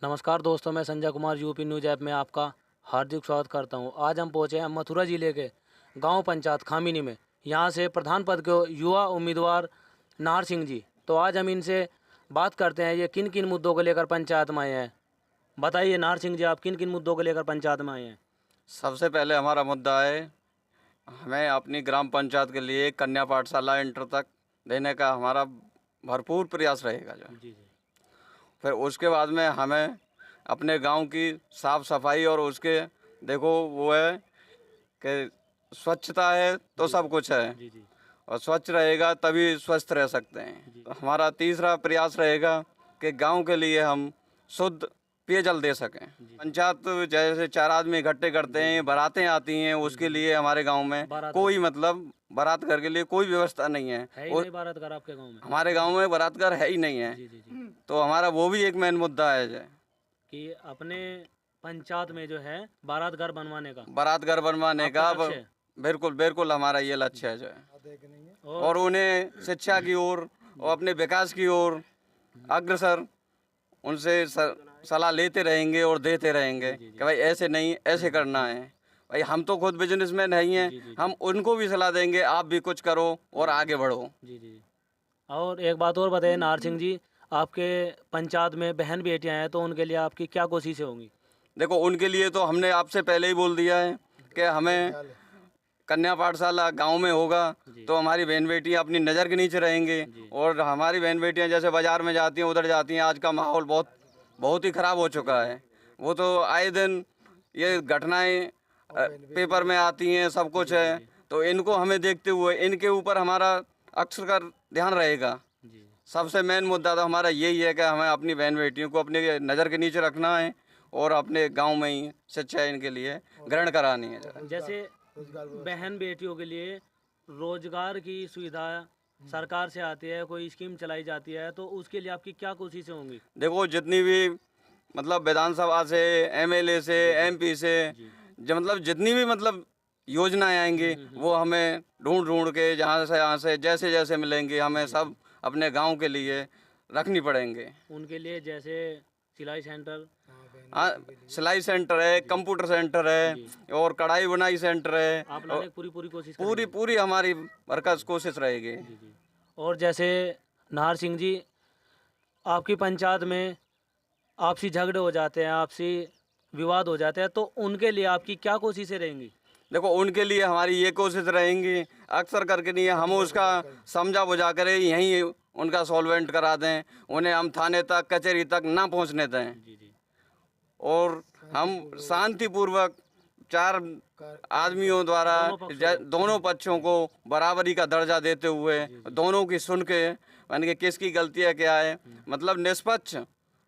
नमस्कार दोस्तों, मैं Sanjay Kumar UP news app में आपका हार्दिक स्वागत करता हूं। आज हम पहुंचे हैं मथुरा जिले के गांव पंचायत खामिनी में। यहां से प्रधान पद के युवा उम्मीदवार नाहर सिंह जी। तो आज हम इनसे बात करते हैं, ये किन किन मुद्दों को लेकर पंचायत में आए हैं। बताइए नाहर सिंह जी, आप किन किन मुद्दों को लेकर पंचायत में आए हैं। सबसे पहले हमारा मुद्दा है, हमें अपनी ग्राम पंचायत के लिए कन्या पाठशाला इंटर तक देने का हमारा भरपूर प्रयास रहेगा जो। जी जी फिर उसके बाद में हमें अपने गांव की साफ़ सफाई और उसके देखो वो है कि स्वच्छता है तो सब कुछ है, जी जी और स्वच्छ रहेगा तभी स्वस्थ रह सकते हैं। जी तो हमारा तीसरा प्रयास रहेगा कि गांव के लिए हम शुद्ध पेयजल दे सकें। जी पंचायत जैसे 4 आदमी इकट्ठे करते हैं, बारातें आती हैं, उसके लिए हमारे गांव में बारात कोई मतलब बारात घर के लिए कोई व्यवस्था नहीं है। है ही और नहीं बारात घर आपके गाँव में। हमारे गांव में बारात घर है ही नहीं है। जी जी जी तो हमारा वो भी एक मेन मुद्दा है जो कि अपने पंचायत में जो है बारात घर बनवाने का बारात घर बनवाने आपका का। लक्ष्य है। बिल्कुल बिल्कुल हमारा ये लक्ष्य है जो है। और और उन्हें शिक्षा की ओर और अपने विकास की ओर अग्रसर उनसे सलाह लेते रहेंगे और देते रहेंगे जी जी कि भाई ऐसे नहीं, ऐसे करना है। भाई हम तो खुद बिजनेसमैन नहीं हैं, जी जी हम उनको भी सलाह देंगे आप भी कुछ करो और आगे बढ़ो। जी जी। और एक बात और बताइए नाहर सिंह जी, आपके पंचायत में बहन बेटियां हैं तो उनके लिए आपकी क्या कोशिशें होंगी। देखो उनके लिए तो हमने आपसे पहले ही बोल दिया है कि हमें कन्या पाठशाला गांव में होगा जी तो हमारी बहन बेटियां अपनी नज़र के नीचे रहेंगी। जी और हमारी बहन बेटियां जैसे बाज़ार में जाती हैं उधर जाती हैं, आज का माहौल बहुत बहुत ही ख़राब हो चुका है। वो तो आए दिन ये घटनाएं पेपर में आती हैं, सब कुछ जी जी है। जी तो इनको हमें देखते हुए इनके ऊपर हमारा अक्सर का ध्यान रहेगा। जी सबसे मेन मुद्दा तो हमारा यही है कि हमें अपनी बहन बेटियों को अपनी नज़र के नीचे रखना है और अपने गांव में ही शिक्षा इनके लिए ग्रहण करानी है। जैसे बहन बेटियों के लिए रोजगार की सुविधा सरकार से आती है, कोई स्कीम चलाई जाती है, तो उसके लिए आपकी क्या कोशिशें होंगी। देखो जितनी भी मतलब विधानसभा से, एमएलए से, जी जी एमपी से, जी जो मतलब जितनी भी मतलब योजनाएं आएंगी वो हमें ढूंढ ढूंढ के यहाँ से जैसे जैसे मिलेंगी हमें जी सब अपने गांव के लिए रखनी पड़ेंगे। उनके लिए जैसे सिलाई सेंटर। हाँ, सिलाई सेंटर है, कंप्यूटर सेंटर है जी और कढ़ाई बुनाई सेंटर है। आप और लाने की पूरी पूरी कोशिश पूरी करेंगे। पूरी हमारी बरकस कोशिश रहेगी। जी जी। और जैसे नाहर सिंह जी, आपकी पंचायत में आपसी झगड़े हो जाते हैं, आपसी विवाद हो जाते हैं, तो उनके लिए आपकी क्या कोशिशें रहेंगी। देखो उनके लिए हमारी ये कोशिश रहेंगी अक्सर करके नहीं है, हम उसका समझा बुझा कर यहीं उनका सॉल्वेंट करा दें, उन्हें हम थाने तक कचहरी तक ना पहुंचने दें। जी जी और हम शांतिपूर्वक 4 आदमियों द्वारा दोनों पक्षों को। दोनों पक्षों को बराबरी का दर्जा देते हुए जी जी दोनों की सुन के यानी कि किसकी गलती है क्या है, मतलब निष्पक्ष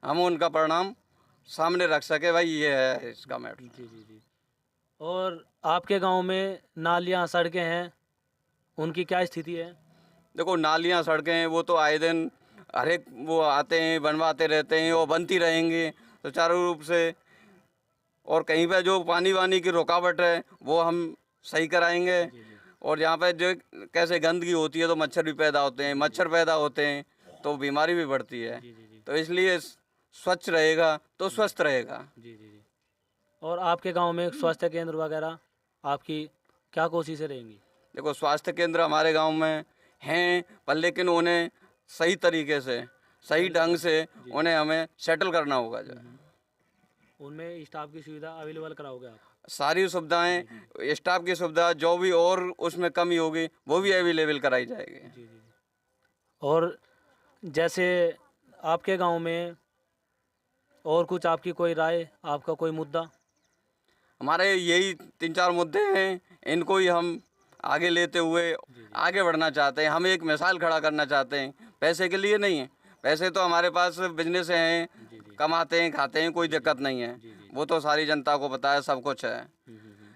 हम उनका परिणाम सामने रख सके। भाई ये है इसका मैटर। जी जी जी। और आपके गांव में नालियां सड़कें हैं, उनकी क्या स्थिति है। देखो नालियाँ सड़कें हैं वो तो आए दिन हर एक वो आते हैं बनवाते रहते हैं और बनती रहेंगी सुचारू रूप से। और कहीं पे जो पानी वानी की रुकावट है वो हम सही कराएंगे। जी जी और यहाँ पे जो कैसे गंदगी होती है तो मच्छर भी पैदा होते हैं, मच्छर पैदा होते हैं तो बीमारी भी बढ़ती है। जी जी जी तो इसलिए स्वच्छ रहेगा तो स्वस्थ रहेगा। जी जी जी। और आपके गांव में स्वास्थ्य केंद्र वगैरह आपकी क्या कोशिशें रहेंगी। देखो स्वास्थ्य केंद्र हमारे गांव में हैं पर लेकिन उन्हें सही तरीके से सही ढंग से जी जी। उन्हें हमें सेटल करना होगा जो है। उनमें स्टाफ की सुविधा अवेलेबल कराओगे आप। सारी सुविधाएं स्टाफ की सुविधा जो भी और उसमें कमी होगी वो भी अवेलेबल कराई जाएगी। जी जी जी। और जैसे आपके गांव में और कुछ आपकी कोई राय, आपका कोई मुद्दा। हमारे यही 3-4 मुद्दे हैं, इनको ही हम आगे लेते हुए जी जी आगे बढ़ना चाहते हैं। हम एक मिसाल खड़ा करना चाहते हैं, पैसे के लिए नहीं है। पैसे तो हमारे पास बिजनेस हैं, जी जी कमाते हैं खाते हैं, कोई जी जी दिक्कत नहीं है। जी जी। वो तो सारी जनता को पता है, सब कुछ है।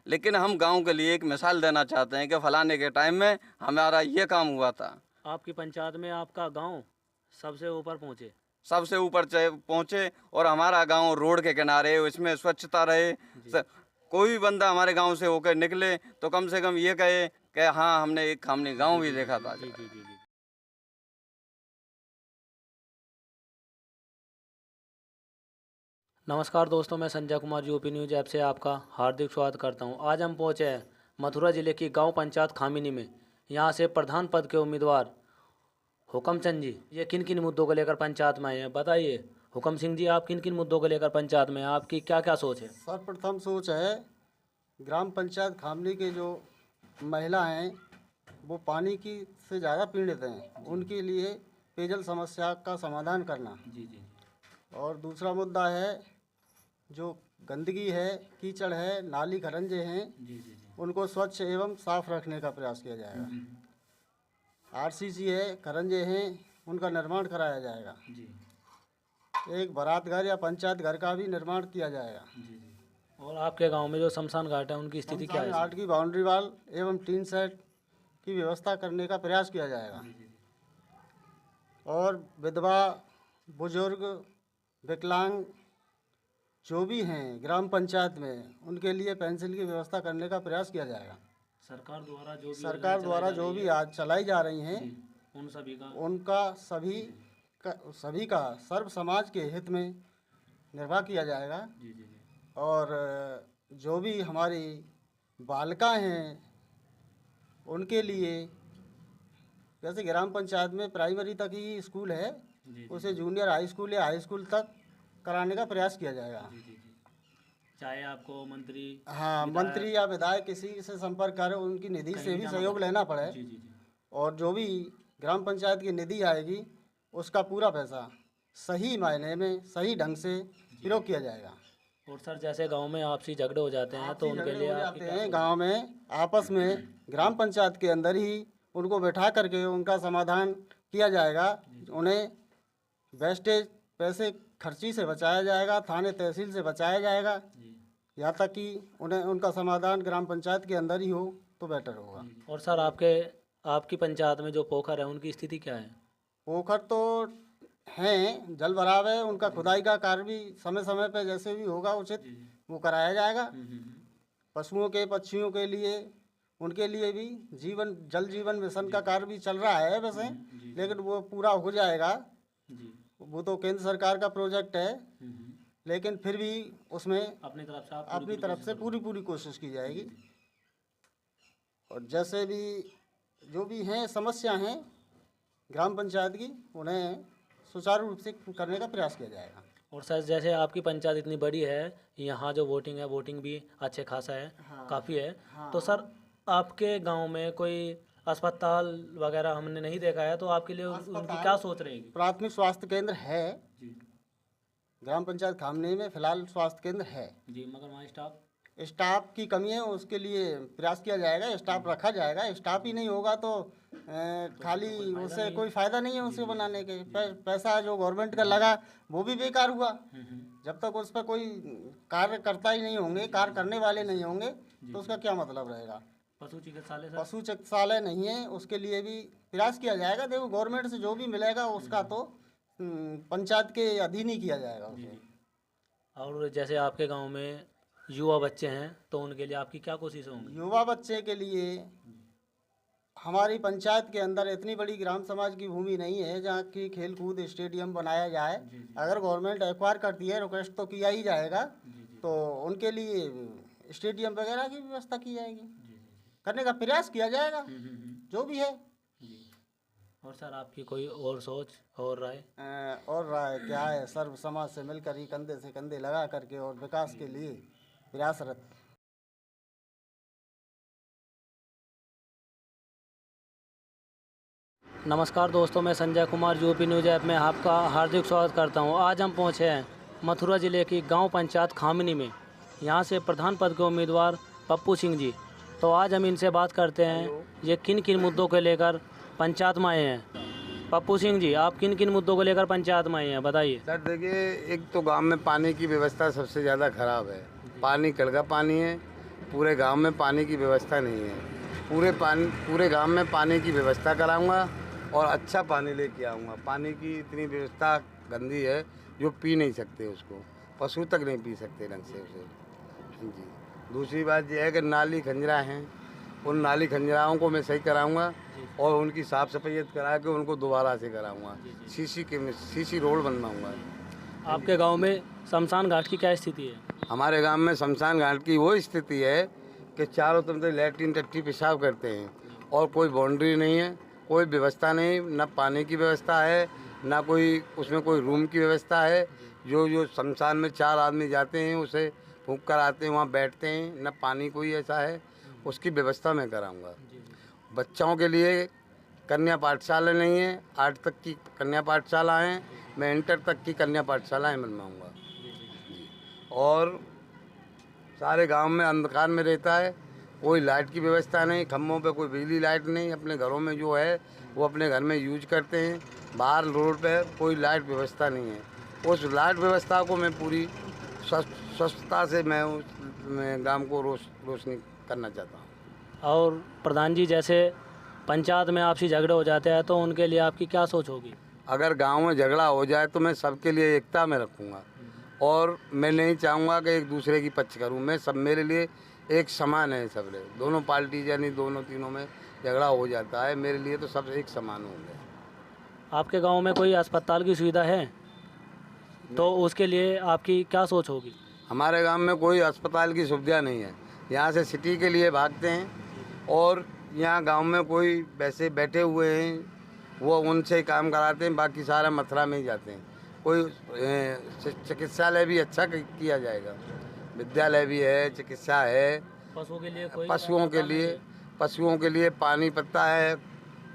लेकिन हम गांव के लिए एक मिसाल देना चाहते हैं कि फलाने के टाइम में हमारा ये काम हुआ था। आपकी पंचायत में आपका गांव सबसे ऊपर पहुंचे। सबसे ऊपर पहुँचे और हमारा गांव रोड के किनारे, इसमें स्वच्छता रहे। जी कोई भी बंदा हमारे गांव से होकर निकले तो कम से कम ये कहे कि हाँ हमने गांव जी भी जी जी देखा जी था। जी जी जी जी। नमस्कार दोस्तों, मैं Sanjay Kumar UP news app से आपका हार्दिक स्वागत करता हूं। आज हम पहुंचे हैं मथुरा जिले की गांव पंचायत खामिनी में। यहां से प्रधान पद के उम्मीदवार हुकम चंद जी, ये किन किन मुद्दों को लेकर पंचायत में आए हैं, बताइए। हुकम सिंह जी, आप किन किन मुद्दों को लेकर पंचायत में हैं? आपकी क्या क्या सोच है? सर्वप्रथम सोच है ग्राम पंचायत खामनी के जो महिला हैं वो पानी की से ज़्यादा पीड़ित हैं, उनके लिए पेयजल समस्या का समाधान करना। जी जी और दूसरा मुद्दा है जो गंदगी है, कीचड़ है, नाली खरंजे हैं, जी जी जी उनको स्वच्छ एवं साफ रखने का प्रयास किया जाएगा। आरसीसी है, खरंजे हैं, उनका निर्माण कराया जाएगा। जी एक बारात घर या पंचायत घर का भी निर्माण किया जाएगा। जी जी। और आपके गांव में जो शमशान घाट है उनकी स्थिति क्या है? घाट की बाउंड्री वाल एवं टीन सेट की व्यवस्था करने का प्रयास किया जाएगा। और विधवा, बुजुर्ग, विकलांग जो भी हैं ग्राम पंचायत में, उनके लिए पेंशन की व्यवस्था करने का प्रयास किया जाएगा। सरकार द्वारा जो भी सरकार द्वारा जो भी आज चलाई जा रही हैं उन सभी का उनका सभी का सर्व समाज के हित में निर्वाह किया जाएगा। जी जी जी और जो भी हमारी बालिका हैं उनके लिए, जैसे ग्राम पंचायत में प्राइमरी तक ही स्कूल है, उसे जूनियर हाई स्कूल या हाई स्कूल तक कराने का प्रयास किया जाएगा। जी जी जी। चाहे आपको मंत्री, हाँ, मंत्री या विधायक किसी से संपर्क कर उनकी निधि से भी सहयोग लेना पड़े। जी जी जी और जो भी ग्राम पंचायत की निधि आएगी उसका पूरा पैसा सही मायने में सही ढंग से प्रयोग किया जाएगा। और सर, जैसे गांव में आपसी झगड़े हो जाते हैं तो उनके लिए आपकी क्या सोच? गांव में आपस में ग्राम पंचायत के अंदर ही उनको बैठा करके उनका समाधान किया जाएगा। उन्हें वेस्टेज पैसे खर्ची से बचाया जाएगा, थाने तहसील से बचाया जाएगा, जी यहाँ तक कि उन्हें उनका समाधान ग्राम पंचायत के अंदर ही हो तो बेटर होगा। जी। और सर, आपकी पंचायत में जो पोखर है उनकी स्थिति क्या है? पोखर तो हैं, जल भराव है, उनका खुदाई का कार्य भी समय समय पर जैसे भी होगा उचित वो कराया जाएगा। पशुओं के, पक्षियों के लिए, उनके लिए भी जल जीवन मिशन का कार्य भी चल रहा है वैसे, लेकिन वो पूरा हो जाएगा। जी वो तो केंद्र सरकार का प्रोजेक्ट है, लेकिन फिर भी उसमें अपनी तरफ से आप अपनी तरफ से पूरी कोशिश की जाएगी। और जैसे भी जो भी हैं समस्या हैं ग्राम पंचायत की, उन्हें सुचारू रूप से करने का प्रयास किया जाएगा। और सर, जैसे आपकी पंचायत इतनी बड़ी है, यहाँ जो वोटिंग है वोटिंग भी अच्छे खासा है, काफ़ी है। तो सर, आपके गांव में कोई अस्पताल वगैरह हमने नहीं देखा है, तो आपके लिए उनकी क्या सोच रहेगी? प्राथमिक स्वास्थ्य केंद्र है जी ग्राम पंचायत खामनी में, फिलहाल स्वास्थ्य केंद्र है जी, मगर वहाँ स्टाफ की कमी है, उसके लिए प्रयास किया जाएगा, स्टाफ रखा जाएगा। स्टाफ ही नहीं होगा तो खाली उससे कोई फ़ायदा नहीं है उसे बनाने के। पैसा जो गवर्नमेंट का लगा वो भी बेकार हुआ। जब तक उस पर कोई कार्य करता ही नहीं होंगे, कार्य करने वाले नहीं होंगे, तो उसका क्या मतलब रहेगा। पशु चिकित्सालय सर? पशु चिकित्सालय नहीं है, उसके लिए भी प्रयास किया जाएगा। देखो, गवर्नमेंट से जो भी मिलेगा उसका तो पंचायत के अधीन ही किया जाएगा उसे। और जैसे आपके गांव में युवा बच्चे हैं तो उनके लिए आपकी क्या कोशिश होंगी? युवा बच्चे के लिए हमारी पंचायत के अंदर इतनी बड़ी ग्राम समाज की भूमि नहीं है जहाँ की खेल कूद स्टेडियम बनाया जाए। अगर गवर्नमेंट एक्वायर करती है, रिक्वेस्ट तो किया ही जाएगा, तो उनके लिए स्टेडियम वगैरह की व्यवस्था की जाएगी, करने का प्रयास किया जाएगा जो भी है। और सर, आपकी कोई और सोच और राय? और राय क्या है, सर्व समाज से मिलकर ही कंधे से कंधे लगा करके और विकास के लिए प्रयासरत। नमस्कार दोस्तों, मैं Sanjay Kumar UP news app में आपका हार्दिक स्वागत करता हूं। आज हम पहुंचे हैं मथुरा ज़िले की गांव पंचायत खामिनी में। यहां से प्रधान पद के उम्मीदवार पप्पू सिंह जी। तो आज हम इनसे बात करते हैं ये किन किन मुद्दों को लेकर पंचायत में आए हैं। पप्पू सिंह जी, आप किन किन मुद्दों को लेकर पंचायत में आए हैं, बताइए। सर देखिए, एक तो गांव में पानी की व्यवस्था सबसे ज़्यादा खराब है। पानी कड़का पानी है, पूरे गांव में पानी की व्यवस्था नहीं है। पूरे गांव में पानी की व्यवस्था कराऊंगा और अच्छा पानी लेके आऊँगा। पानी की इतनी व्यवस्था गंदी है जो पी नहीं सकते उसको, पशु तक नहीं पी सकते ढंग से उसे। जी, दूसरी बात यह है कि नाली खंजरा हैं, उन नाली खंजराओं को मैं सही कराऊंगा और उनकी साफ़ सफाई करा के उनको दोबारा से कराऊंगा। सीसी रोड बनवाऊंगा। आपके गांव में शमशान घाट की क्या स्थिति है? हमारे गांव में शमशान घाट की वो स्थिति है कि चारों तरफ से लैट्रिन टट्टी पेशाब करते हैं और कोई बाउंड्री नहीं है, कोई व्यवस्था नहीं, ना पानी की व्यवस्था है, ना कोई उसमें कोई रूम की व्यवस्था है। जो शमशान में 4 आदमी जाते हैं उसे फूंक कर आते हैं, वहाँ बैठते हैं, ना पानी कोई ऐसा है, उसकी व्यवस्था मैं कराऊंगा। बच्चों के लिए कन्या पाठशाला नहीं है, 8 तक की कन्या पाठशाला है, मैं इंटर तक की कन्या पाठशालाएँ बनवाऊँगा। और सारे गांव में अंधकार में रहता है, कोई लाइट की व्यवस्था नहीं, खम्भों पे कोई बिजली लाइट नहीं, अपने घरों में जो है वो अपने घर में यूज करते हैं, बाहर रोड पे कोई लाइट व्यवस्था नहीं है। उस लाइट व्यवस्था को मैं पूरी स्वच्छता से मैं गांव को रोशनी करना चाहता हूँ। और प्रधान जी, जैसे पंचायत में आपसी झगड़े हो जाते हैं तो उनके लिए आपकी क्या सोच होगी? अगर गांव में झगड़ा हो जाए तो मैं सबके लिए एकता में रखूँगा और मैं नहीं चाहूँगा कि एक दूसरे की पक्ष करूँ। मैं सब, मेरे लिए एक समान है सब लोग, दोनों पार्टी यानी दोनों तीनों में झगड़ा हो जाता है, मेरे लिए तो सब एक समान होंगे। आपके गांव में कोई अस्पताल की सुविधा है तो उसके लिए आपकी क्या सोच होगी? हमारे गांव में कोई अस्पताल की सुविधा नहीं है, यहाँ से सिटी के लिए भागते हैं और यहाँ गांव में कोई वैसे बैठे हुए हैं वो उनसे काम कराते हैं, बाकी सारा मथुरा में ही जाते हैं। कोई चिकित्सालय भी अच्छा किया जाएगा, विद्यालय भी है, चिकित्सा है। पशुओं के लिए कोई पशुओं के लिए पानी पत्ता है,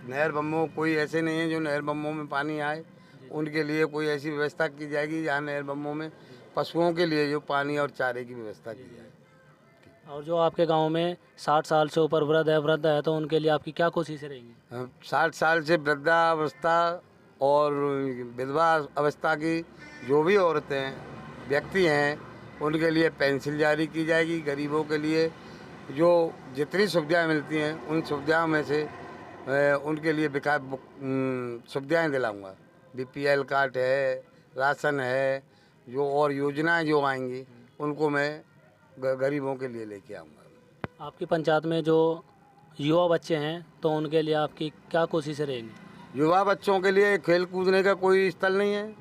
नहर बम्बों कोई ऐसे नहीं है जो नहर बम्बों में पानी आए, उनके लिए कोई ऐसी व्यवस्था की जाएगी जहाँ नहर बम्बों में पशुओं के लिए जो पानी और चारे की व्यवस्था की जाए। और जो आपके गांव में 60 साल से ऊपर वृद्ध है तो उनके लिए आपकी क्या कोशिशें रहेंगी? 60 साल से वृद्धावस्था और विधवा अवस्था की जो भी औरतें व्यक्ति हैं उनके लिए पेंशन जारी की जाएगी। गरीबों के लिए जो जितनी सुविधाएं मिलती हैं उन सुविधाओं में से उनके लिए विकास सुविधाएं दिलाऊंगा। BPL कार्ड है, राशन है, जो और योजनाएं जो आएंगी उनको मैं गरीबों के लिए लेके आऊँगा। आपकी पंचायत में जो युवा बच्चे हैं तो उनके लिए आपकी क्या कोशिशें रहेंगी? युवा बच्चों के लिए खेल कूदने का कोई स्थल नहीं है।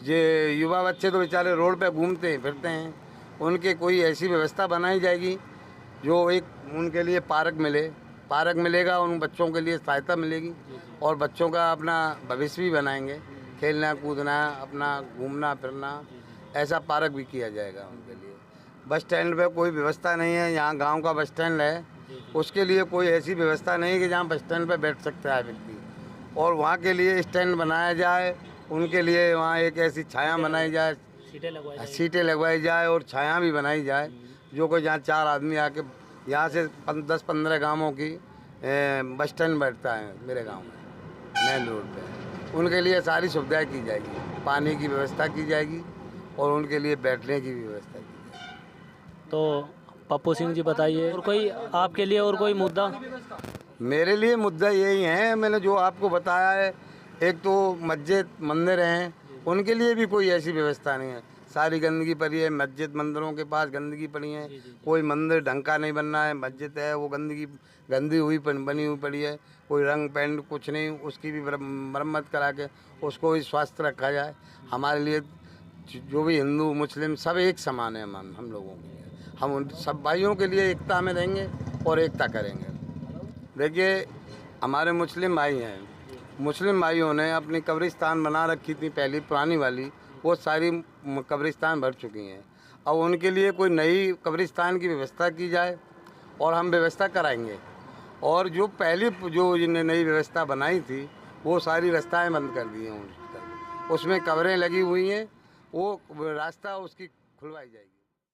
ये युवा बच्चे तो बेचारे रोड पे घूमते फिरते हैं, उनके कोई ऐसी व्यवस्था बनाई जाएगी जो एक उनके लिए पार्क मिलेगा, उन बच्चों के लिए सहायता मिलेगी और बच्चों का अपना भविष्य भी बनाएंगे, खेलना कूदना, अपना घूमना फिरना, ऐसा पार्क भी किया जाएगा उनके लिए। बस स्टैंड पे कोई व्यवस्था नहीं है, यहाँ गांव का बस स्टैंड है, उसके लिए कोई ऐसी व्यवस्था नहीं कि जहाँ बस स्टैंड पे बैठ सकता है व्यक्ति, और वहाँ के लिए स्टैंड बनाया जाए, उनके लिए वहाँ एक ऐसी छाया बनाई जाए, सीटें लगवाई जाए और छाया भी बनाई जाए, जो कोई जहाँ 4 आदमी आके यहाँ से 10-15 गाँवों की बस स्टैंड बैठता है मेरे गाँव में मेन रोड पे, उनके लिए सारी सुविधाएं की जाएगी, पानी की व्यवस्था की जाएगी और उनके लिए बैठने की भी व्यवस्था की जाएगी। तो पप्पू सिंह जी बताइए, और कोई आपके लिए और कोई मुद्दा? मेरे लिए मुद्दा यही है, मैंने जो आपको बताया है, एक तो मस्जिद मंदिर हैं, उनके लिए भी कोई ऐसी व्यवस्था नहीं है, सारी गंदगी पड़ी है, मस्जिद मंदिरों के पास गंदगी पड़ी है, कोई मंदिर ढंग का नहीं बनना है, मस्जिद है वो गंदी हुई बनी हुई पड़ी है, कोई रंग पेंट कुछ नहीं, उसकी भी मरम्मत करा के उसको भी स्वस्थ रखा जाए। हमारे लिए जो भी हिंदू मुस्लिम सब एक समान है, हम लोगों के लिए, हम उन सब भाइयों के लिए एकता में रहेंगे और एकता करेंगे। देखिए हमारे मुस्लिम भाई हैं, मुस्लिम भाइयों ने अपनी कब्रिस्तान बना रखी थी पहली पुरानी वाली, वो सारी कब्रिस्तान भर चुकी हैं। अब उनके लिए कोई नई कब्रिस्तान की व्यवस्था की जाए और हम व्यवस्था कराएंगे, और जो पहली जो जिन्हें नई व्यवस्था बनाई थी वो सारी रास्ताएं बंद कर दी हैं, उसमें कब्रें लगी हुई हैं, वो रास्ता उसकी खुलवाई जाएगी।